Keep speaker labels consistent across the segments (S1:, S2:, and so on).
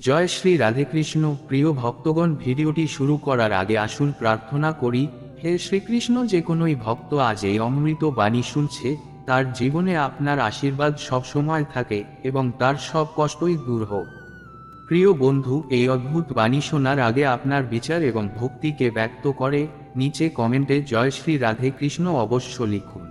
S1: জয় শ্রী রাধেকৃষ্ণ। প্রিয় ভক্তগণ, ভিডিওটি শুরু করার আগে আসুন প্রার্থনা করি। হে শ্রীকৃষ্ণ, যে কোনোই ভক্ত আজ এই অমৃত বাণী শুনছে, তার জীবনে আপনার আশীর্বাদ সবসময় থাকে এবং তার সব কষ্টই দূর হোক। প্রিয় বন্ধু, এই অদ্ভুত বাণী শোনার আগে আপনার বিচার এবং ভক্তিকে ব্যক্ত করে নিচে কমেন্টে জয় শ্রী রাধে কৃষ্ণ অবশ্য লিখুন।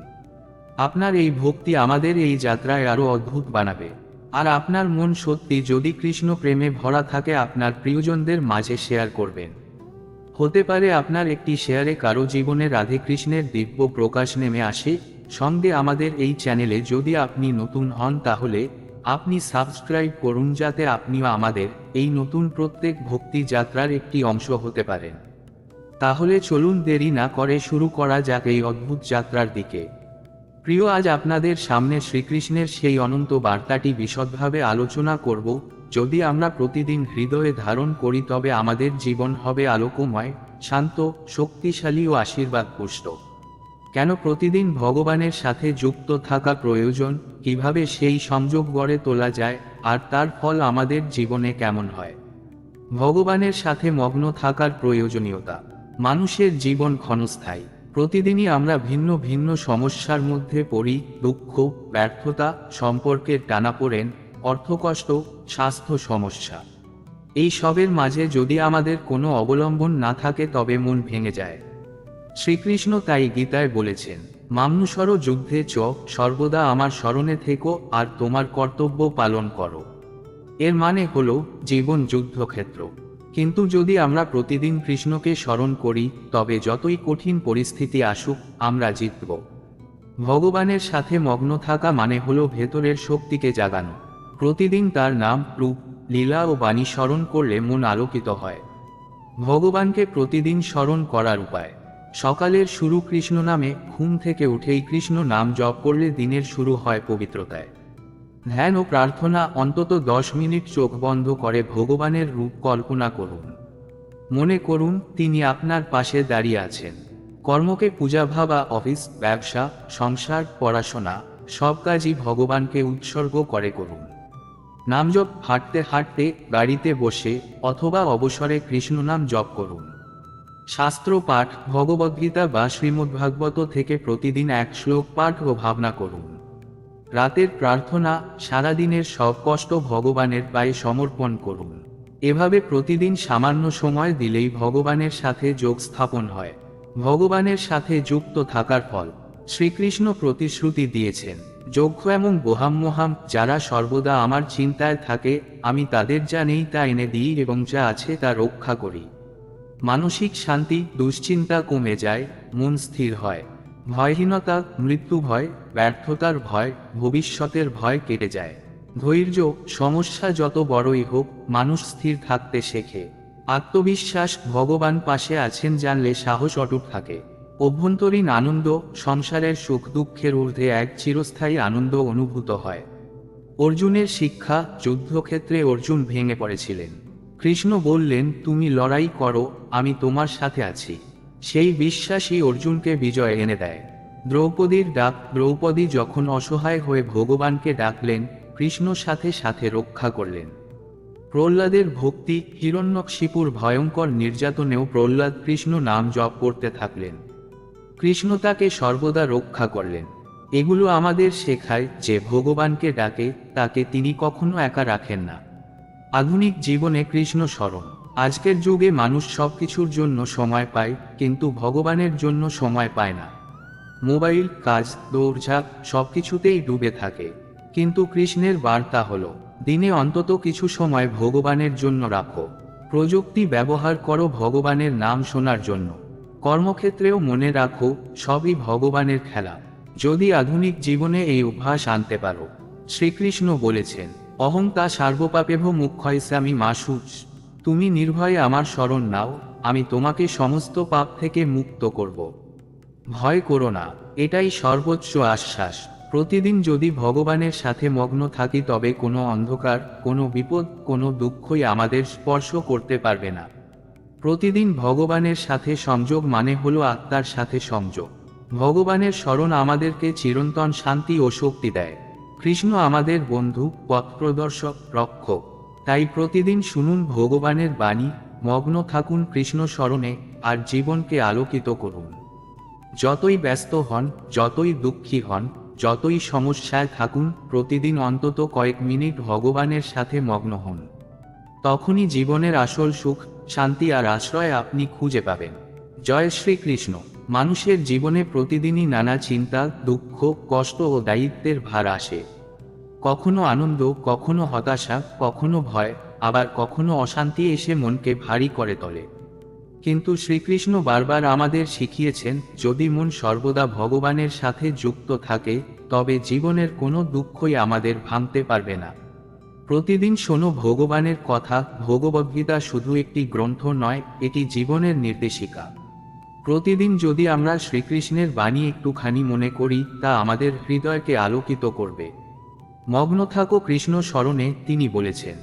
S1: আপনার এই ভক্তি আমাদের এই যাত্রায় আরও অদ্ভুত বানাবে। আর আপনার মন সত্যি যদি কৃষ্ণ প্রেমে ভরা থাকে, আপনার প্রিয়জনদের মাঝে শেয়ার করবেন। হতে পারে আপনার একটি শেয়ারে কারো জীবনে রাধে কৃষ্ণের দিব্য প্রকাশ নেমে আসে। সঙ্গে আমাদের এই চ্যানেলে যদি আপনি নতুন হন, তাহলে আপনি সাবস্ক্রাইব করুন, যাতে আপনিও আমাদের এই নতুন প্রত্যেক ভক্তি যাত্রার একটি অংশ হতে পারেন। তাহলে চলুন দেরি না করে শুরু করা যাক এই অদ্ভুত যাত্রার দিকে। প্রিয়, আজ আপনাদের সামনে শ্রীকৃষ্ণের সেই অনন্ত বার্তাটি বিশদভাবে আলোচনা করব। যদি আমরা প্রতিদিন হৃদয়ে ধারণ করি, তবে আমাদের জীবন হবে আলোকময়, শান্ত, শক্তিশালী ও আশীর্বাদ পুষ্ট। কেন প্রতিদিন ভগবানের সাথে যুক্ত থাকা প্রয়োজন, কিভাবে সেই সংযোগ গড়ে তোলা যায়, আর তার ফল আমাদের জীবনে কেমন হয়। ভগবানের সাথে মগ্ন থাকার প্রয়োজনীয়তা। মানুষের জীবন ক্ষণস্থায়ী। প্রতিদিনই আমরা ভিন্ন ভিন্ন সমস্যার মধ্যে পড়ি। দুঃখ, ব্যর্থতা, সম্পর্কের টানাপোড়েন, অর্থকষ্ট, স্বাস্থ্য সমস্যা। এই সবের মাঝে যদি আমাদের কোনো অবলম্বন না থাকে, তবে মন ভেঙে যায়। শ্রীকৃষ্ণ তাই গীতায় বলেছেন, মামনুষর যুদ্ধে চ, সর্বদা আমার স্মরণে থেকো আর তোমার কর্তব্য পালন করো। এর মানে হলো জীবন যুদ্ধক্ষেত্র। কিন্তু যদি আমরা প্রতিদিন কৃষ্ণকে স্মরণ করি, তবে যতই কঠিন পরিস্থিতি আসুক, আমরা জিতব। ভগবানের সাথে মগ্ন থাকা মানে হলো ভেতরের শক্তিকে জাগানো। প্রতিদিন তার নাম, রূপ, লীলা ও বাণী স্মরণ করলে মন আলোকিত হয়। ভগবানকে প্রতিদিন স্মরণ করার উপায়। সকালের শুরু কৃষ্ণ নামে। ঘুম থেকে উঠেই কৃষ্ণ নাম জপ করলে দিনের শুরু হয় পবিত্রতায়। ধ্যান ও প্রার্থনা। অন্তত 10 মিনিট চোখ বন্ধ করে ভগবানের রূপ কল্পনা করুন। মনে করুন তিনি আপনার পাশে দাঁড়িয়ে আছেন। কর্মকে পূজা ভাবা। অফিস, ব্যবসা, সংসার, পড়াশোনা, সব কাজই ভগবানকে উৎসর্গ করে করুন। নামজপ। হাঁটতে হাঁটতে, গাড়িতে বসে অথবা অবসরে কৃষ্ণ নাম জপ করুন। শাস্ত্র পাঠ। ভগবদ্গীতা বা শ্রীমদ্ভাগবত থেকে প্রতিদিন এক শ্লোক পাঠ ও ভাবনা করুন। রাতের প্রার্থনা। সারাদিনের সব কষ্ট ভগবানের পায়ে সমর্পণ করুন। এভাবে প্রতিদিন সামান্য সময় দিলেই ভগবানের সাথে যোগ স্থাপন হয়। ভগবানের সাথে যুক্ত থাকার ফল। শ্রীকৃষ্ণ প্রতিশ্রুতি দিয়েছেন, যজ্ঞ এবং বোহাম্মহাম, যারা সর্বদা আমার চিন্তায় থাকে, আমি তাদের যা নেই তা এনে দিই এবং যা আছে তা রক্ষা করি। মানসিক শান্তি। দুশ্চিন্তা কমে যায়, মন স্থির হয়। ভয়হীনতা, মৃত্যু ভয়, ব্যর্থতার ভয়, ভবিষ্যতের ভয় কেটে যায়। ধৈর্য। সমস্যা যত বড়ই হোক, মানুষ স্থির থাকতে শেখে। আত্মবিশ্বাস। ভগবান পাশে আছেন জানলে সাহস অটুট থাকে। অভ্যন্তরীণ আনন্দ। সংসারের সুখ দুঃখের ঊর্ধ্বে এক চিরস্থায়ী আনন্দ অনুভূত হয়। অর্জুনের শিক্ষা। যুদ্ধক্ষেত্রে অর্জুন ভেঙে পড়েছিলেন। কৃষ্ণ বললেন, তুমি লড়াই করো, আমি তোমার সাথে আছি। সেই বিশ্বাসই অর্জুনকে বিজয় এনে দেয়। দ্রৌপদীর ডাক। দ্রৌপদী যখন অসহায় হয়ে ভগবানকে ডাকলেন, কৃষ্ণ সাথে সাথে রক্ষা করলেন। প্রহ্লাদের ভক্তি। হিরণ্যকশিপুর ভয়ঙ্কর নির্যাতনেও প্রহ্লাদ কৃষ্ণ নাম জপ করতে থাকলেন। কৃষ্ণ তাকে সর্বদা রক্ষা করলেন। এগুলো আমাদের শেখায় যে ভগবানকে ডাকে, তাকে তিনি কখনো একা রাখেন না। আধুনিক জীবনে কৃষ্ণ স্মরণ। আজকের যুগে মানুষ সবকিছুর জন্য সময় পায়, কিন্তু ভগবানের জন্য সময় পায় না। মোবাইল, কাজ, দৌড়ঝাঁপ সবকিছুতেই ডুবে থাকে। কিন্তু কৃষ্ণের বার্তা হলো, দিনে অন্তত কিছু সময় ভগবানের জন্য রাখো। প্রযুক্তি ব্যবহার করো ভগবানের নাম শোনার জন্য। কর্মক্ষেত্রেও মনে রাখো, সবই ভগবানের খেলা। যদি আধুনিক জীবনে এই অভ্যাস আনতে পারো। শ্রীকৃষ্ণ বলেছেন, অহংতা সার্বপাপেভ মুখ্যস্যামি মা শুচ। তুমি নির্ভয়ে আমার শরণ নাও, আমি তোমাকে সমস্ত পাপ থেকে মুক্ত করব। ভয় করো না, এটাই সর্বোচ্চ আশ্বাস। প্রতিদিন যদি ভগবানের সাথে মগ্ন থাকি, তবে কোনো অন্ধকার, কোনো বিপদ, কোনো দুঃখই আমাদের স্পর্শ করতে পারবে না। প্রতিদিন ভগবানের সাথে সংযোগ মানে হলো আত্মার সাথে সংযোগ। ভগবানের স্মরণ আমাদেরকে চিরন্তন শান্তি ও শক্তি দেয়। কৃষ্ণ আমাদের বন্ধু, পথপ্রদর্শক, রক্ষক। তাই প্রতিদিন শুনুন ভগবানের বাণী, মগ্ন থাকুন কৃষ্ণ স্মরণে, আর জীবনকে আলোকিত করুন। যতই ব্যস্ত হন, যতই দুঃখী হন, যতই সমস্যায় থাকুন, প্রতিদিন অন্তত কয়েক মিনিট ভগবানের সাথে মগ্ন হন। তখনই জীবনের আসল সুখ, শান্তি আর আশ্রয় আপনি খুঁজে পাবেন। জয় শ্রীকৃষ্ণ। মানুষের জীবনে প্রতিদিনই নানা চিন্তা, দুঃখ, কষ্ট ও দায়িত্বের ভার আসে। কখনো আনন্দ, কখনো হতাশা, কখনো ভয়, আবার কখনো অশান্তি এসে মনকে ভারী করে তোলে। কিন্তু শ্রীকৃষ্ণ বারবার আমাদের শিখিয়েছেন, যদি মন সর্বদা ভগবানের সাথে যুক্ত থাকে, তবে জীবনের কোনো দুঃখই আমাদের ভাঙতে পারবে না। প্রতিদিন শোনো ভগবানের কথা। ভগবদ্গীতা শুধু একটি গ্রন্থ নয়, এটি জীবনের নির্দেশিকা। প্রতিদিন যদি আমরা শ্রীকৃষ্ণের বাণী একটুখানি মনে করি, তা আমাদের হৃদয়কে আলোকিত করবে। মগ্ন থাকো কৃষ্ণ স্মরণে, তিনি বলেছেন,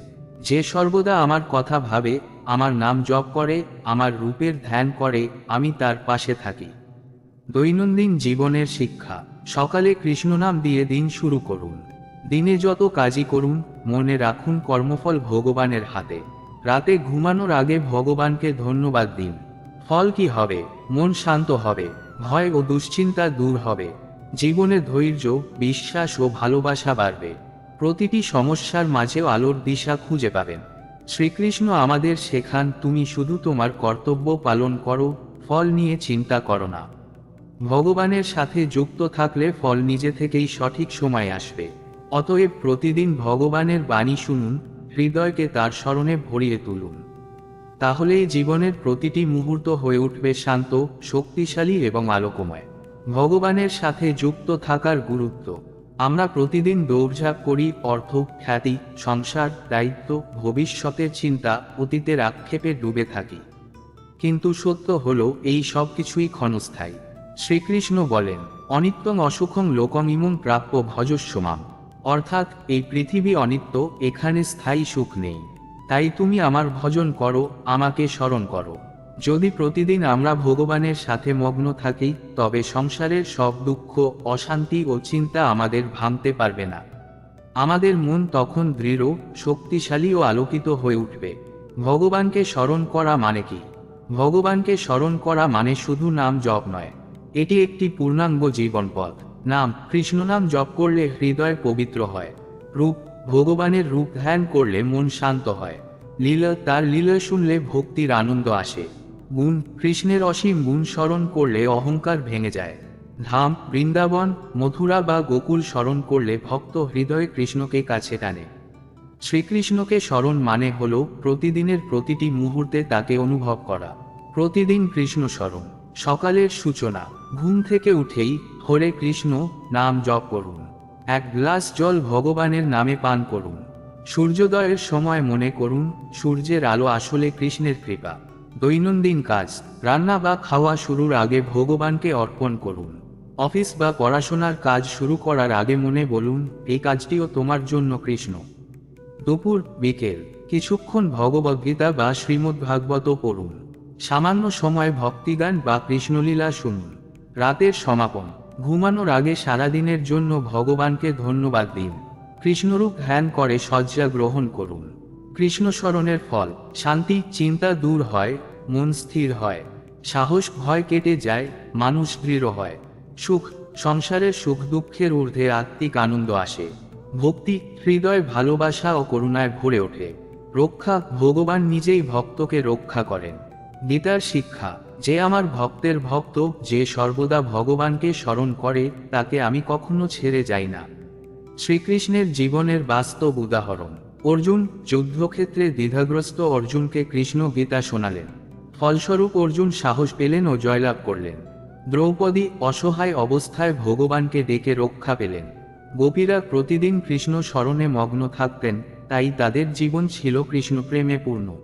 S1: যে সর্বদা আমার কথা ভাবে, আমার নাম জপ করে, আমার রূপের ধ্যান করে, আমি তার পাশে থাকি। দৈনন্দিন জীবনের শিক্ষা। সকালে কৃষ্ণনাম দিয়ে দিন শুরু করুন। দিনে যত কাজই করুন, মনে রাখুন কর্মফল ভগবানের হাতে। রাতে ঘুমানোর আগে ভগবানকে ধন্যবাদ দিন। ফল কি হবে? মন শান্ত হবে, ভয় ও দুশ্চিন্তা দূর হবে, জীবনে ধৈর্য, বিশ্বাস ও ভালোবাসা বাড়বে। প্রতিটি সমস্যার মাঝেও আলোর দিশা খুঁজে পাবেন। শ্রীকৃষ্ণ আমাদের শেখান, তুমি শুধু তোমার কর্তব্য পালন করো, ফল নিয়ে চিন্তা করো না। ভগবানের সাথে যুক্ত থাকলে ফল নিজে থেকেই সঠিক সময় আসবে। অতএব প্রতিদিন ভগবানের বাণী শুনুন, হৃদয়কে তার স্মরণে ভরিয়ে তুলুন। তাহলেই জীবনের প্রতিটি মুহূর্ত হয়ে উঠবে শান্ত, শক্তিশালী এবং আলোকময়। ভগবানের সাথে যুক্ত থাকার গুরুত্ব। আমরা প্রতিদিন দৌড়ঝাঁপ করি, অর্থ, খ্যাতি, সংসার, দায়িত্ব, ভবিষ্যতের চিন্তা, অতীতের আক্ষেপে ডুবে থাকি। কিন্তু সত্য হলো, এই সব কিছুই ক্ষণস্থায়ী। শ্রীকৃষ্ণ বলেন, অনিত্যং অসুখং লোকং ইমং প্রাপ্য ভজস্য মাম। অর্থাৎ এই পৃথিবী অনিত্য, এখানে স্থায়ী সুখ নেই। তাই তুমি আমার ভজন করো, আমাকে স্মরণ করো। যদি প্রতিদিন আমরা ভগবানের সাথে মগ্ন থাকি, তবে সংসারের সব দুঃখ, অশান্তি ও চিন্তা আমাদের ভাঙতে পারবে না। আমাদের মন তখন দৃঢ়, শক্তিশালী ও আলোকিত হয়ে উঠবে। ভগবানকে স্মরণ করা মানে কি? ভগবানকে স্মরণ করা মানে শুধু নাম জপ নয়, এটি একটি পূর্ণাঙ্গ জীবন পথ। নাম, কৃষ্ণনাম জপ করলে হৃদয় পবিত্র হয়। রূপ, ভগবানের রূপ ধ্যান করলে মন শান্ত হয়। লীলা, তার লীলা শুনলে ভক্তির আনন্দ আসে। গুণ, কৃষ্ণের অসীম গুণ স্মরণ করলে অহংকার ভেঙে যায়। ধাম, বৃন্দাবন, মথুরা বা গোকুল স্মরণ করলে ভক্ত হৃদয়ে কৃষ্ণকে কাছে টানে। শ্রীকৃষ্ণকে স্মরণ মানে হল প্রতিদিনের প্রতিটি মুহূর্তে তাকে অনুভব করা। প্রতিদিন কৃষ্ণ স্মরণ। সকালের সূচনা, ঘুম থেকে উঠেই হরে কৃষ্ণ নাম জপ করুন। এক গ্লাস জল ভগবানের নামে পান করুন। সূর্যোদয়ের সময় মনে করুন, সূর্যের আলো আসলে কৃষ্ণের কৃপা। দৈনন্দিন কাজ, রান্না বা খাওয়া শুরুর আগে ভগবানকে অর্পণ করুন। অফিস বা পড়াশোনার কাজ শুরু করার আগে মনে বলুন, এই কাজটিও তোমার জন্য কৃষ্ণ। দুপুর, বিকেল কিছুক্ষণ ভগবদ্গীতা বা শ্রীমদ্ভাগবত পড়ুন। সামান্য সময় ভক্তিগান বা কৃষ্ণলীলা শুনুন। রাতের সমাপন, ঘুমানোর আগে সারাদিনের জন্য ভগবানকে ধন্যবাদ দিন। কৃষ্ণরূপ ধ্যান করে শয্যা গ্রহণ করুন। কৃষ্ণ স্মরণের ফল, শান্তি, চিন্তা দূর হয়, মন স্থির হয়, সাহস, ভয় কেটে যায়, মানুষ দৃঢ় হয়। সুখ, সংসারের সুখ দুঃখের ঊর্ধ্বে আত্মিক আনন্দ আসে। ভক্তি, হৃদয় ভালোবাসা ও করুণায় ভরে ওঠে। রক্ষা, ভগবান নিজেই ভক্তকে রক্ষা করেন। গীতার শিক্ষা, যে আমার ভক্তের ভক্ত, যে সর্বদা ভগবানকে স্মরণ করে, তাকে আমি কখনো ছেড়ে যাই না। শ্রীকৃষ্ণের জীবনের বাস্তব উদাহরণ। অর্জুন, যুদ্ধক্ষেত্রে দ্বিধাগ্রস্ত অর্জুনকে কৃষ্ণ গীতা শোনালেন। ফলস্বরূপ অর্জুন সাহস পেলেন ও জয়লাভ করলেন। দ্রৌপদী, অসহায় অবস্থায় ভগবানকে ডেকে রক্ষা পেলেন। গোপীরা প্রতিদিন কৃষ্ণ স্মরণে মগ্ন থাকতেন, তাই তাদের জীবন ছিল কৃষ্ণপ্রেমে পূর্ণ।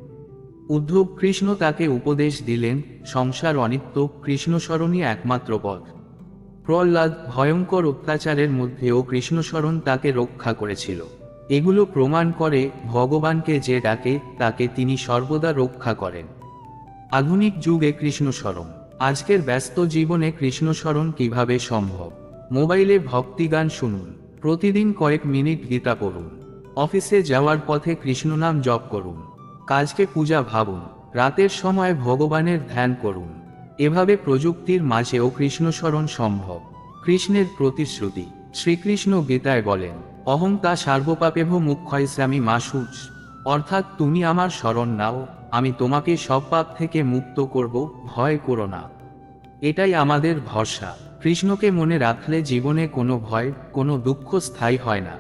S1: উদ্ধব, কৃষ্ণ তাকে উপদেশ দিলেন, সংসার অনিত্য, কৃষ্ণস্মরণই একমাত্র পথ। প্রহ্লাদ, ভয়ঙ্কর অত্যাচারের মধ্যেও কৃষ্ণস্মরণ তাকে রক্ষা করেছিল। এগুলো প্রমাণ করে, ভগবানকে যে ডাকে, তাকে তিনি সর্বদা রক্ষা করেন। আধুনিক যুগে কৃষ্ণস্মরণ। আজকের ব্যস্ত জীবনে কৃষ্ণস্মরণ কিভাবে সম্ভব? মোবাইলে ভক্তিগান শুনুন। প্রতিদিন কয়েক মিনিট গীতা পড়ুন। অফিসে যাওয়ার পথে কৃষ্ণ নাম জপ করুন, কাজকে পূজা ভাবুন, রাতের সময় ভগবানের ধ্যান করুন। এভাবে প্রযুক্তির মাঝেও কৃষ্ণ স্মরণ সম্ভব। কৃষ্ণের প্রতিশ্রুতি। শ্রীকৃষ্ণ গীতায় বলেন, অহং তা সার্বপাপেভ মুখ্যইস্যামি মা শুচ, অর্থাৎ তুমি আমার শরণ নাও, আমি তোমাকে সব পাপ থেকে মুক্ত করব, ভয় করো না। এটাই আমাদের ভরসা। কৃষ্ণকে মনে রাখলে জীবনে কোনো ভয়, কোনো দুঃখ স্থায়ী হয় না।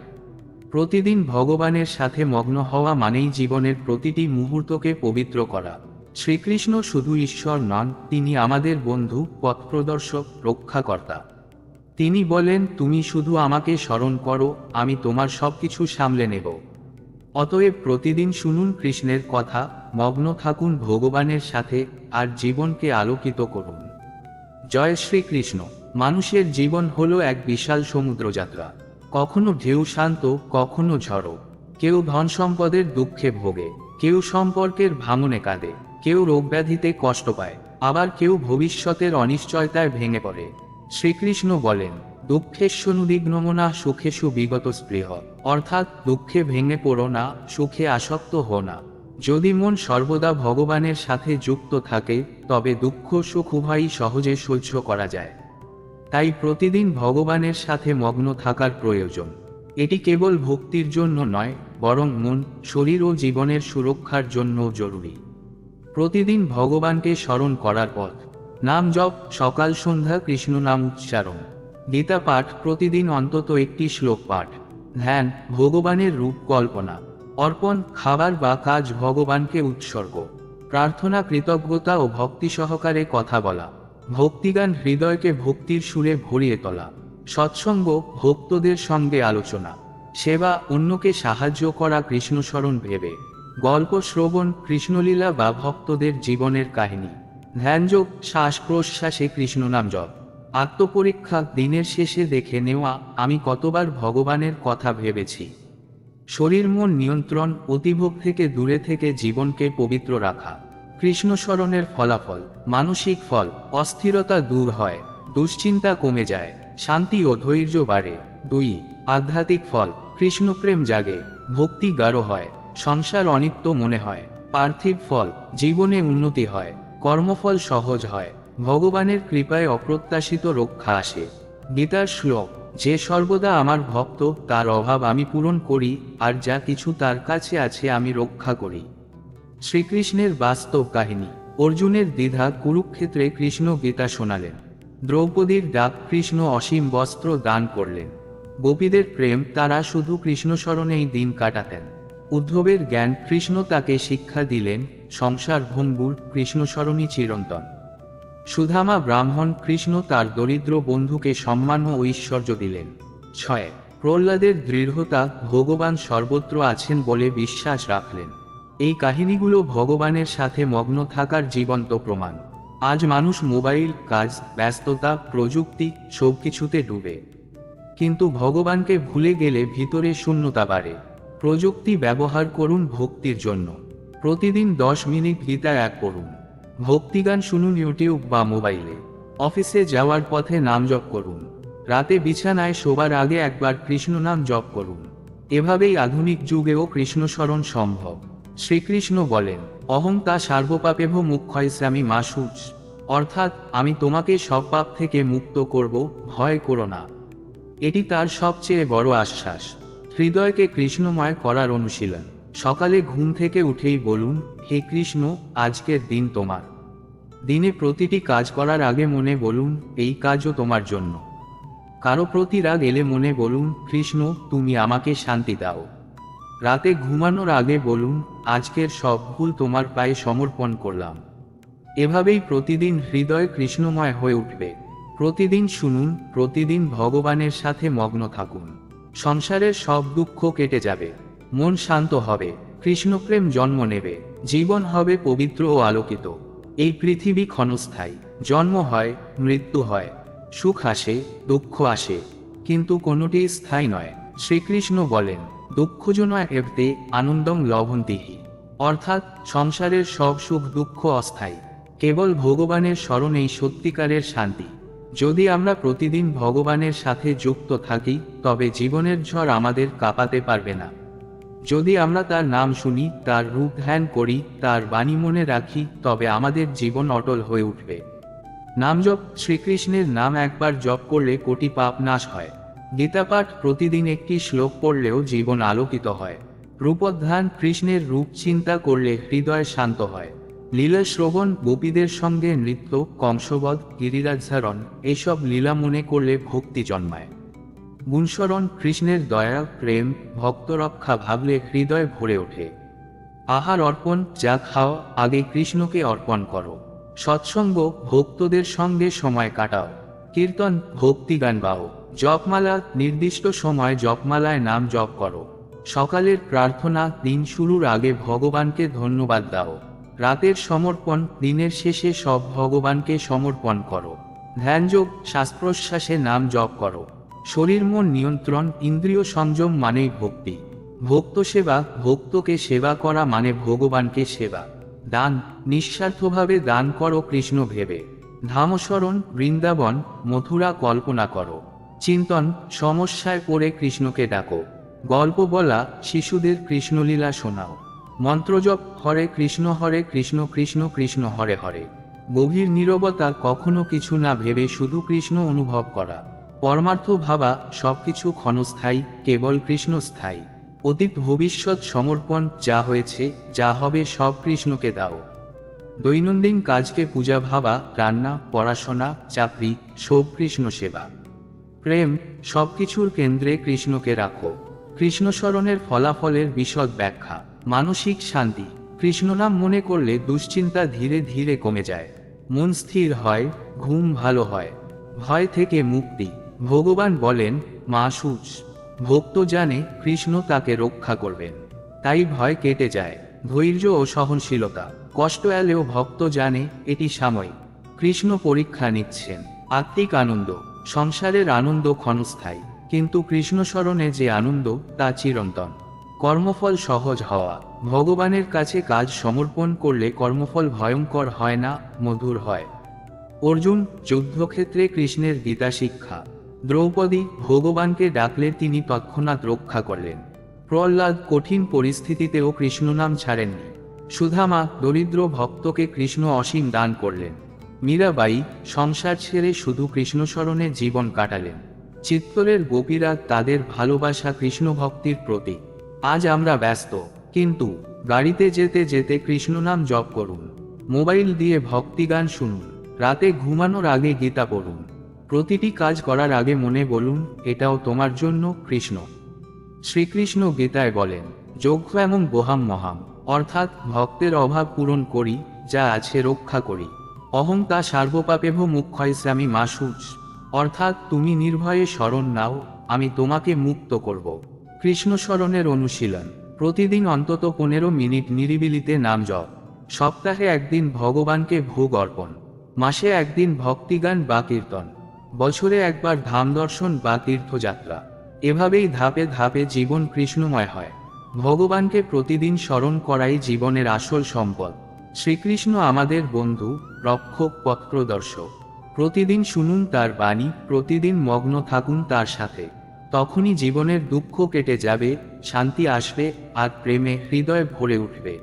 S1: প্রতিদিন ভগবানের সাথে মগ্ন হওয়া মানেই জীবনের প্রতিটি মুহূর্তকে পবিত্র করা। শ্রীকৃষ্ণ শুধু ঈশ্বর নন, তিনি আমাদের বন্ধু, পথপ্রদর্শক, রক্ষাকর্তা। তিনি বলেন, তুমি শুধু আমাকে স্মরণ করো, আমি তোমার সবকিছু সামলে নেব। অতএব প্রতিদিন শুনুন কৃষ্ণের কথা, মগ্ন থাকুন ভগবানের সাথে, আর জীবনকে আলোকিত করুন। জয় শ্রীকৃষ্ণ। মানুষের জীবন হলো এক বিশাল সমুদ্রযাত্রা। কখনো ঢেউ শান্ত, কখনো ঝড়ো। কেউ ধন সম্পদের দুঃখে ভোগে, কেউ সম্পর্কের ভাঙনে কাঁদে, কেউ রোগব্যাধিতে কষ্ট পায়, আবার কেউ ভবিষ্যতের অনিশ্চয়তায় ভেঙে পড়ে। শ্রীকৃষ্ণ বলেন, দুঃখেস্বনুদিগ্নমনা সুখেষু বিগত স্পৃহ, অর্থাৎ দুঃখে ভেঙে পড়ো না, সুখে আসক্ত হো না। যদি মন সর্বদা ভগবানের সাথে যুক্ত থাকে, তবে দুঃখ সুখ উভয়ই সহজে সহ্য করা যায়। তাই প্রতিদিন ভগবানের সাথে মগ্ন থাকার প্রয়োজন। এটি কেবল ভক্তির জন্য নয়, বরং মন, শরীর ও জীবনের সুরক্ষার জন্যও জরুরি। প্রতিদিন ভগবানকে স্মরণ করার পথ। নাম জপ, সকাল সন্ধ্যা কৃষ্ণ নাম উচ্চারণ। গীতা পাঠ, প্রতিদিন অন্তত একটি শ্লোক পাঠ। ধ্যান, ভগবানের রূপ কল্পনা। অর্পণ, খাবার বা কাজ ভগবানকে উৎসর্গ। প্রার্থনা, কৃতজ্ঞতা ও ভক্তি সহকারে কথা বলা। ভক্তিগান, হৃদয়কে ভক্তির সুরে ভরিয়ে তোলা। সৎসঙ্গ, ভক্তদের সঙ্গে আলোচনা। সেবা, অন্যকে সাহায্য করা কৃষ্ণস্মরণ ভেবে। গল্প শ্রবণ, কৃষ্ণলীলা বা ভক্তদের জীবনের কাহিনী। ধ্যানযোগ, শ্বাস প্রশ্বাসে কৃষ্ণনাম জপ। আত্মপরীক্ষা, দিনের শেষে দেখে নেওয়া, আমি কতবার ভগবানের কথা ভেবেছি। শরীর মন নিয়ন্ত্রণ, অতিভোগ থেকে দূরে থেকে জীবনকে পবিত্র রাখা। কৃষ্ণস্মরণের ফলাফল। মানসিক ফল, অস্থিরতা দূর হয়, দুশ্চিন্তা কমে যায়, শান্তি ও ধৈর্য বাড়ে। 2. আধ্যাত্মিক ফল, কৃষ্ণপ্রেম জাগে, ভক্তি গাঢ় হয়, সংসার অনিত্য মনে হয়। পার্থিব ফল, জীবনে উন্নতি হয়, কর্মফল সহজ হয়, ভগবানের কৃপায় অপ্রত্যাশিত রক্ষা আসে। গীতার শ্লোক, যে সর্বদা আমার ভক্ত, তার অভাব আমি পূরণ করি, আর যা কিছু তার কাছে আছে আমি রক্ষা করি। শ্রীকৃষ্ণের বাস্তব কাহিনী। অর্জুনের দ্বিধা, কুরুক্ষেত্রে কৃষ্ণ গীতা শোনালেন। দ্রৌপদীর ডাক, কৃষ্ণ অসীম বস্ত্র দান করলেন। গোপীদের প্রেম, তারা শুধু কৃষ্ণস্মরণেই দিন কাটাতেন। উদ্ধবের জ্ঞান, কৃষ্ণ তাকে শিক্ষা দিলেন। সংসার ভঙ্গুর, কৃষ্ণস্মরণই চিরন্তন। সুধামা ব্রাহ্মণ, কৃষ্ণ তার দরিদ্র বন্ধুকে সম্মান ও ঐশ্বর্য দিলেন। 6. প্রহ্লাদের দৃঢ়তা, ভগবান সর্বত্র আছেন বলে বিশ্বাস রাখলেন। এই কাহিনীগুলো ভগবানের সাথে মগ্ন থাকার জীবন্ত প্রমাণ। আজ মানুষ মোবাইল, কাজ, ব্যস্ততা, প্রযুক্তি সবকিছুতে ডুবে। কিন্তু ভগবানকে ভুলে গেলে ভিতরে শূন্যতা বাড়ে। প্রযুক্তি ব্যবহার করুন ভক্তির জন্য। প্রতিদিন 10 মিনিট গীতা এক করুন। ভক্তিগান শুনুন ইউটিউব বা মোবাইলে। অফিসে যাওয়ার পথে নাম জপ করুন। রাতে বিছানায় শোবার আগে একবার কৃষ্ণ নাম জপ করুন। এভাবেই আধুনিক যুগেও কৃষ্ণস্মরণ সম্ভব। শ্রীকৃষ্ণ বলেন, অহং তা সার্বপাপেভ মুখ্যইস্যামি মা শুচ, অর্থাৎ আমি তোমাকে সব পাপ থেকে মুক্ত করব, ভয় করো না। এটি তার সবচেয়ে বড় আশ্বাস। হৃদয়কে কৃষ্ণময় করার অনুশীলন। সকালে ঘুম থেকে উঠেই বলুন, হে কৃষ্ণ, আজকের দিন তোমার। দিনে প্রতিটি কাজ করার আগে মনে বলুন, এই কাজও তোমার জন্য। কারো প্রতি রাগ এলে মনে বলুন, কৃষ্ণ, তুমি আমাকে শান্তি দাও। রাতে ঘুমানোর আগে বলুন, আজকের সব ভুল তোমার পায়ে সমর্পণ করলাম। এভাবেই প্রতিদিন হৃদয় কৃষ্ণময় হয়ে উঠবে। প্রতিদিন শুনুন, প্রতিদিন ভগবানের সাথে মগ্ন থাকুন। সংসারের সব দুঃখ কেটে যাবে, মন শান্ত হবে, কৃষ্ণপ্রেম জন্ম নেবে, জীবন হবে পবিত্র ও আলোকিত। এই পৃথিবী ক্ষণস্থায়ী, জন্ম হয়, মৃত্যু হয়, সুখ আসে, দুঃখ আসে, কিন্তু কোনোটি স্থায়ী নয়। শ্রীকৃষ্ণ বলেন, দুঃখজনক এভতে আনন্দং লভন্তিহি, অর্থাৎ সংসারের সব সুখ দুঃখ অস্থায়ী, কেবল ভগবানের স্মরণেই সত্যিকারের শান্তি। যদি আমরা প্রতিদিন ভগবানের সাথে যুক্ত থাকি, তবে জীবনের ঝড় আমাদের কাঁপাতে পারবে না। যদি আমরা তার নাম শুনি, তার রূপ ধ্যান করি, তার বাণী মনে রাখি, তবে আমাদের জীবন অটল হয়ে উঠবে। নাম জপ। শ্রীকৃষ্ণের নাম একবার জপ করলে কোটি পাপ নাশ হয়। গীতাপাঠ প্রতিদিন একটি শ্লোক পড়লেও জীবন আলোকিত হয়। রূপধ্যান। কৃষ্ণের রূপ চিন্তা করলে হৃদয় শান্ত হয়। লীলা শ্রবণ। গোপীদের সঙ্গে নৃত্য, কংসবধ, গিরিরাজধারণ, এসব লীলা মনে করলে ভক্তি জন্মায়। গুণস্মরণ। কৃষ্ণের দয়া, প্রেম, ভক্তরক্ষা ভাবলে হৃদয় ভরে ওঠে। আহার অর্পণ। যা খাও, আগে কৃষ্ণকে অর্পণ করো। সৎসঙ্গ। ভক্তদের সঙ্গে সময় কাটাও। কীর্তন। ভক্তিগান গাও। জপমালা। নির্দিষ্ট সময় জপমালায় নাম জপ করো। সকালের প্রার্থনা। দিন শুরুর আগে ভগবানকে ধন্যবাদ দাও। রাতের সমর্পণ। দিনের শেষে সব ভগবানকে সমর্পণ করো। ধ্যানযোগ। শ্বাস প্রশ্বাসে নাম জপ করো। শরীর মন নিয়ন্ত্রণ। ইন্দ্রিয় সংযম মানেই ভক্তি। ভক্ত সেবা। ভক্তকে সেবা করা মানে ভগবানকে সেবা। দান। নিঃস্বার্থভাবে দান করো কৃষ্ণ ভেবে। ধামস্মরণ। বৃন্দাবন, মথুরা কল্পনা করো। চিন্তন। সমস্যায় পড়ে কৃষ্ণকে ডাকো। গল্প বলা। শিশুদের কৃষ্ণলীলা শোনাও। মন্ত্রজপ। হরে কৃষ্ণ কৃষ্ণ কৃষ্ণ হরে হরে। গভীর নীরবতা। কখনো কিছু না ভেবে শুধু কৃষ্ণ অনুভব করা। পরমার্থ ভাবা। সবকিছু ক্ষণস্থায়ী, কেবল কৃষ্ণ স্থায়ী। অতীত ভবিষ্যৎ সমর্পণ। যা হয়েছে, যা হবে সব কৃষ্ণকে দাও। দৈনন্দিন কাজকে পূজা ভাবা। রান্না, পড়াশোনা, চাকরি, সব কৃষ্ণ সেবা। প্রেম। সবকিছুর কেন্দ্রে কৃষ্ণকে রাখো। কৃষ্ণ স্মরণের ফলাফলের বিশদ ব্যাখ্যা। মানসিক শান্তি। কৃষ্ণনাম মনে করলে দুশ্চিন্তা ধীরে ধীরে কমে যায়। মন স্থির হয়, ঘুম ভালো হয়। ভয় থেকে মুক্তি। ভগবান বলেন, মা সুচ। ভক্ত জানে কৃষ্ণ তাকে রক্ষা করবেন, তাই ভয় কেটে যায়। ধৈর্য ও সহনশীলতা। কষ্ট এলেও ভক্ত জানে এটি সাময়িক। কৃষ্ণ পরীক্ষা নিচ্ছেন। আত্মিক আনন্দ। সংসারের আনন্দ ক্ষণস্থায়ী, কিন্তু কৃষ্ণ স্মরণে যে আনন্দ, তা চিরন্তন। কর্মফল সহজ হওয়া। ভগবানের কাছে কাজ সমর্পণ করলে কর্মফল ভয়ঙ্কর হয় না, মধুর হয়। অর্জুন। যুদ্ধক্ষেত্রে কৃষ্ণের গীতা শিক্ষা। দ্রৌপদী। ভগবানকে ডাকলে তিনি তৎক্ষণাৎ রক্ষা করলেন। প্রহ্লাদ। কঠিন পরিস্থিতিতেও কৃষ্ণনাম ছাড়েননি। সুধামা। দরিদ্র ভক্তকে কৃষ্ণ অসীম দান করলেন। মীরাবাঈ। সংসার ছেড়ে শুধু কৃষ্ণস্মরণে জীবন কাটালেন। চিত্তরের গোপীরা। তাদের ভালোবাসা কৃষ্ণ ভক্তির প্রতীক। আজ আমরা ব্যস্ত, কিন্তু গাড়িতে যেতে যেতে কৃষ্ণনাম জপ করুন। মোবাইল দিয়ে ভক্তিগান শুনুন। রাতে ঘুমানোর আগে গীতা পড়ুন। প্রতিটি কাজ করার আগে মনে বলুন, এটাও তোমার জন্য কৃষ্ণ। শ্রীকৃষ্ণ গীতায় বলেন, যোগ্যমং বহাম মহাম, অর্থাৎ ভক্তের অভাব পূরণ করি, যা আছে রক্ষা করি। অহংতা সার্বপাপেভ মুখ্যস্বামী মা সুচ, অর্থাৎ তুমি নির্ভয়ে শরণ নাও, আমি তোমাকে মুক্ত করব। কৃষ্ণ স্মরণের অনুশীলন। প্রতিদিন অন্তত 15 মিনিট নিরিবিলিতে নাম জপ। সপ্তাহে একদিন ভগবানকে ভোগ অর্পণ। মাসে একদিন ভক্তিগান বা কীর্তন। বছরে একবার ধাম দর্শন বা তীর্থযাত্রা। এভাবেই ধাপে ধাপে জীবন কৃষ্ণময় হয়। ভগবানকে প্রতিদিন স্মরণ করাই জীবনের আসল সম্পদ। শ্রীকৃষ্ণ আমাদের বন্ধু, রক্ষক, পথপ্রদর্শক। প্রতিদিন শুনুন তার বাণী, প্রতিদিন মগ্ন থাকুন তার সাথে। তখনই জীবনের দুঃখ কেটে যাবে, শান্তি আসবে, আর প্রেমে হৃদয় ভরে উঠবে।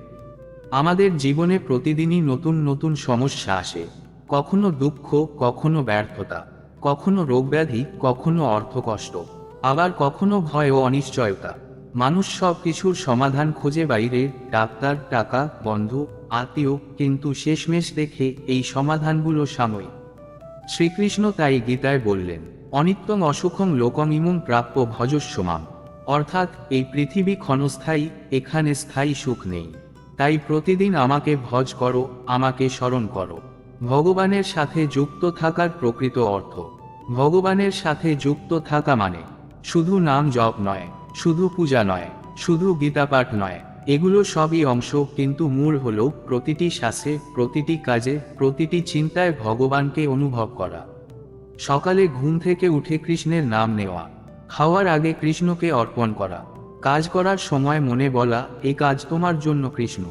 S1: আমাদের জীবনে প্রতিদিনই নতুন নতুন সমস্যা আসে। কখনো দুঃখ, কখনো ব্যর্থতা, কখনো রোগব্যাধি, কখনো অর্থকষ্ট, আবার কখনো ভয় ও অনিশ্চয়তা। মানুষ সব কিছুর সমাধান খোঁজে বাইরে, ডাক্তার, টাকা, বন্ধু, আত্মীয়, কিন্তু শেষমেশ দেখে এই সমাধানগুলো সাময়িক। শ্রীকৃষ্ণ তাই গীতায় বললেন, অনিত্যং অসুখং লোকং ইমং প্রাপ্য ভজস্য মাম, অর্থাৎ এই পৃথিবী ক্ষণস্থায়ী, এখানে স্থায়ী সুখ নেই। তাই প্রতিদিন আমাকে ভজ করো, আমাকে স্মরণ করো। ভগবানের সাথে যুক্ত থাকার প্রকৃত অর্থ। ভগবানের সাথে যুক্ত থাকা মানে শুধু নাম জপ নয়, শুধু পূজা নয়, শুধু গীতাপাঠ নয়। এগুলো সবই অংশ, কিন্তু মূল হলো প্রতিটি শ্বাসে, প্রতিটি কাজে, প্রতিটি চিন্তায় ভগবানকে অনুভব করা। সকালে ঘুম থেকে উঠে কৃষ্ণের নাম নেওয়া। খাওয়ার আগে কৃষ্ণকে অর্পণ করা। কাজ করার সময় মনে বলা, এই কাজ তোমার জন্য কৃষ্ণ।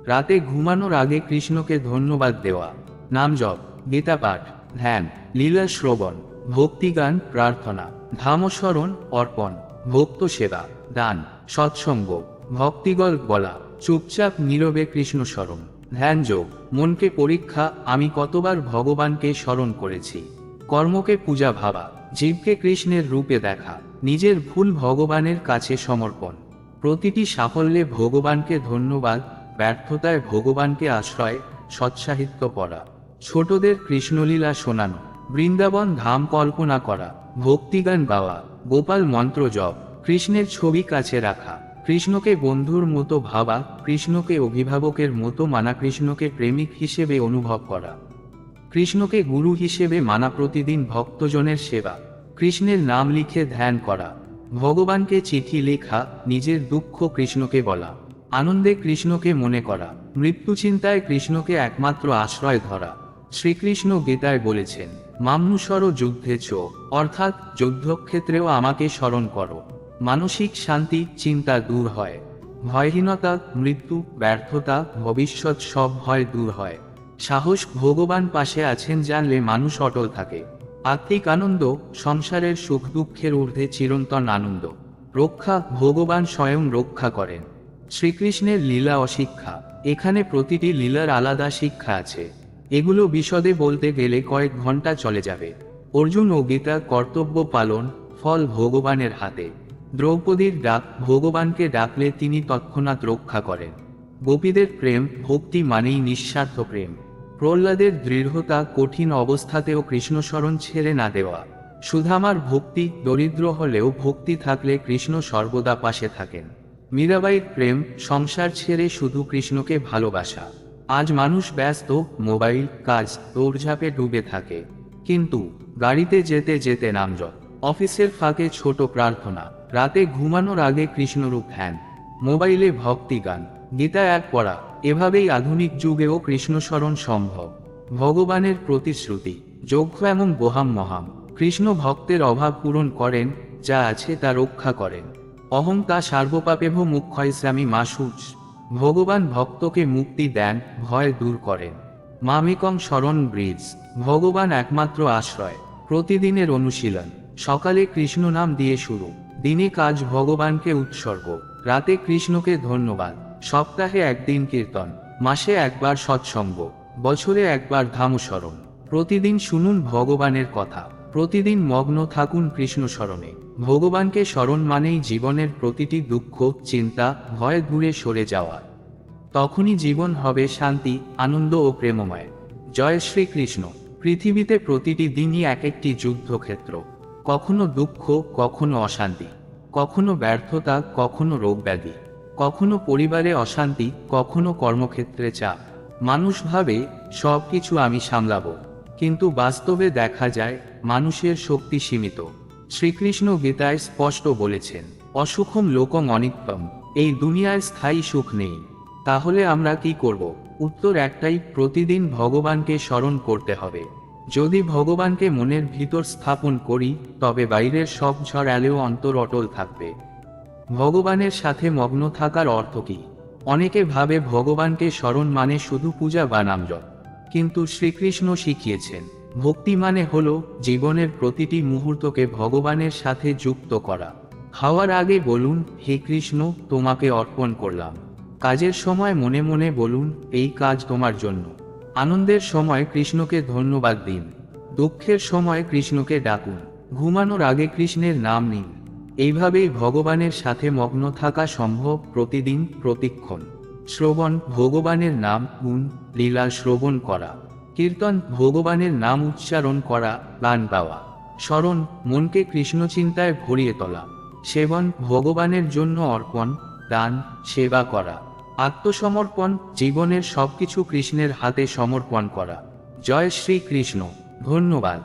S1: রাতে ঘুমানোর আগে কৃষ্ণকে ধন্যবাদ দেওয়া। নাম জপ, গীতাপাঠ, ধ্যান, লীলা শ্রবণ, ভক্তিগান, প্রার্থনা, ধামস্মরণ, অর্পণ, ভক্ত সেবা, দান, সৎসঙ্গ, ভক্তিগল বলা, চুপচাপ নীরবে কৃষ্ণ স্মরণ, ধ্যান যোগ, মনকে পরীক্ষা, আমি কতবার ভগবানকে স্মরণ করেছি। কর্মকে পূজা ভাবা, জীবকে কৃষ্ণের রূপে দেখা, নিজের ভুল ভগবানের কাছে সমর্পণ। প্রতিটি সাফল্যে ভগবানকে ধন্যবাদ, ব্যর্থতায় ভগবানকে আশ্রয়, সৎসাহিত্য পড়া, ছোটদের কৃষ্ণলীলা শোনানো, বৃন্দাবন ধাম কল্পনা করা, ভক্তিগান গাওয়া, গোপাল মন্ত্র জপ, কৃষ্ণের ছবি কাছে রাখা, কৃষ্ণকে বন্ধুর মতো ভাবা, কৃষ্ণকে অভিভাবকের মতো মানা, কৃষ্ণকে প্রেমিক হিসেবে অনুভব করা, কৃষ্ণকে গুরু হিসেবে মানা, প্রতিদিন ভক্তজনের সেবা, কৃষ্ণের নাম লিখে ধ্যান করা, ভগবানকে চিঠি লেখা, নিজের দুঃখ কৃষ্ণকে বলা, আনন্দে কৃষ্ণকে মনে করা, মৃত্যু চিন্তায় কৃষ্ণকে একমাত্র আশ্রয় ধরা। শ্রীকৃষ্ণ গীতায় বলেছেন, মামনুষর যুদ্ধে চ, অর্থাৎ যুদ্ধক্ষেত্রেও আমাকে স্মরণ করো। মানসিক শান্তি, চিন্তা দূর হয়, ভয়হীনতা, মৃত্যু, ব্যর্থতা, ভবিষ্যৎ সব ভয় দূর হয়। সাহস, ভগবান পাশে আছেন জানলে মানুষ অটল থাকে। আত্মিক আনন্দ, সংসারের সুখ দুঃখের ঊর্ধ্বে চিরন্তন আনন্দ। রক্ষা, ভগবান স্বয়ং রক্ষা করেন। শ্রীকৃষ্ণের লীলা অশিক্ষা, এখানে প্রতিটি লীলার আলাদা শিক্ষা আছে। এগুলো বিশদে বলতে গেলে কয়েক ঘন্টা চলে যাবে। অর্জুন ও গীতা, কর্তব্য পালন, ফল ভগবানের হাতে। দ্রৌপদীর ডাক, ভগবানকে ডাকলে তিনি তৎক্ষণাৎ রক্ষা করেন। গোপীদের প্রেম, ভক্তি মানেই নিঃস্বার্থ প্রেম। প্রহ্লাদের দৃঢ়তা, কঠিন অবস্থাতেও কৃষ্ণস্মরণ ছেড়ে না দেওয়া। সুধামার ভক্তি, দরিদ্র হলেও ভক্তি থাকলে কৃষ্ণ সর্বদা পাশে থাকেন। মীরাবাইয়ের প্রেম, সংসার ছেড়ে শুধু কৃষ্ণকে ভালোবাসা। আজ মানুষ ব্যস্ত, মোবাইল, কাজ, দৌড়ঝাঁপে ডুবে থাকে, কিন্তু গাড়িতে যেতে যেতে নামজপ, অফিসের ফাঁকে ছোট প্রার্থনা, রাতে ঘুমানোর আগে কৃষ্ণরূপ ধ্যান, মোবাইলে ভক্তি গান, গীতা এক পড়া, এভাবেই আধুনিক যুগেও কৃষ্ণস্মরণ সম্ভব। ভগবানের প্রতিশ্রুতি, যজ্ঞ এবং বহাম মহাম, কৃষ্ণ ভক্তের অভাব পূরণ করেন, যা আছে তা রক্ষা করেন। অহংতা সার্বপাপেভ মুখ্যশ্রামী মাসুচ, ভগবান ভক্তকে মুক্তি দেন, ভয় দূর করেন। মামিকং শরণ ব্রিজ, ভগবান একমাত্র আশ্রয়। প্রতিদিনের অনুশীলন, সকালে কৃষ্ণ নাম দিয়ে শুরু, দিনে কাজ ভগবানকে উৎসর্গ, রাতে কৃষ্ণকে ধন্যবাদ। সপ্তাহে একদিন কীর্তন, মাসে একবার সৎসঙ্গ, বছরে একবার ধামস্মরণ। প্রতিদিন শুনুন ভগবানের কথা, প্রতিদিন মগ্ন থাকুন কৃষ্ণ স্মরণে। ভগবানকে স্মরণ মানেই জীবনের প্রতিটি দুঃখ, চিন্তা, ভয় দূরে সরে যাওয়া। তখনই জীবন হবে শান্তি, আনন্দ ও প্রেমময়। জয় শ্রীকৃষ্ণ। পৃথিবীতে প্রতিটি দিনই এক একটি যুদ্ধক্ষেত্র। কখনো দুঃখ, কখনো অশান্তি, কখনো ব্যর্থতা, কখনো রোগব্যাধি, কখনো পরিবারে অশান্তি, কখনো কর্মক্ষেত্রে চাপ। মানুষ ভাবে সব কিছু আমি সামলাবো, কিন্তু বাস্তবে দেখা যায় মানুষের শক্তি সীমিত। শ্রীকৃষ্ণ গীতায় স্পষ্ট বলেছেন, অসুখম লোকং অনিত্যম, এই দুনিয়ায় স্থায়ী সুখ নেই। তাহলে আমরা কি করব? উত্তর একটাই, প্রতিদিন ভগবানকে স্মরণ করতে হবে। যদি ভগবানকে মনের ভিতর স্থাপন করি, তবে বাইরের সব ঝড় এলেও অন্তর অটল থাকবে। ভগবানের সাথে মগ্ন থাকার অর্থ কি? অনেকে ভাবে ভগবানকে স্মরণ মানে শুধু পূজা বা নামজপ, কিন্তু শ্রীকৃষ্ণ শিখিয়েছেন ভক্তি মানে হলো জীবনের প্রতিটি মুহূর্তকে ভগবানের সাথে যুক্ত করা। খাওয়ার আগে বলুন, হে কৃষ্ণ, তোমাকে অর্পণ করলাম। কাজের সময় মনে মনে বলুন, এই কাজ তোমার জন্য। আনন্দের সময় কৃষ্ণকে ধন্যবাদ দিন, দুঃখের সময় কৃষ্ণকে ডাকুন, ঘুমানোর আগে কৃষ্ণের নাম নিন। এইভাবেই ভগবানের সাথে মগ্ন থাকা সম্ভব, প্রতিদিন, প্রতিক্ষণ। শ্রবণ, ভগবানের নাম, গুণ, লীলা শ্রবণ করা। কীর্তন, ভগবানের নাম উচ্চারণ করা, গান গাওয়া। স্মরণ, মনকে কৃষ্ণ চিন্তায় ভরিয়ে তোলা। সেবন, ভগবানের জন্য অর্পণ, দান, সেবা করা। আত্মসমর্পণ, জীবনের সবকিছু কৃষ্ণের হাতে সমর্পণ করা। জয় শ্রীকৃষ্ণ। ধন্যবাদ।